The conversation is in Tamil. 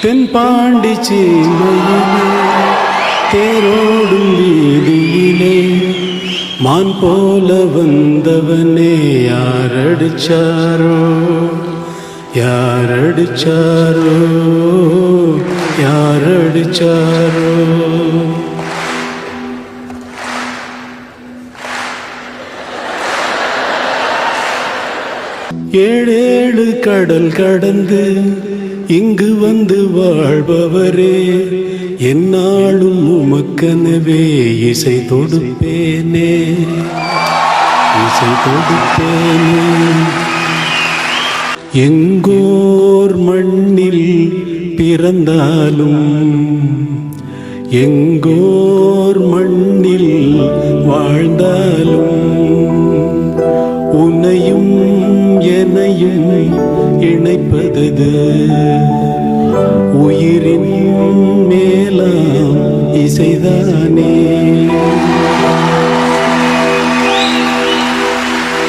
தென்பாண்டி சீமையிலே தேரோடும் வீதியிலே மான் போல வந்தவனே யாரடிச்சாரோ யாரடிச்சாரோ யாரடிச்சாரோ. ஏழேழு கடல் கடந்து இங்கு வந்து வாழ்பவரே, என்னாலும் உமக்கனவே இசை தொடுப்பேனே இசை தொடுப்பேனே. எங்கோர் மண்ணில் பிறந்தாலும் எங்கோர் மண்ணில் வாழ்ந்தாலும் உன்னையும் என்னையும் இணைப்பது உயிரின் மேலாம் இசைதானே.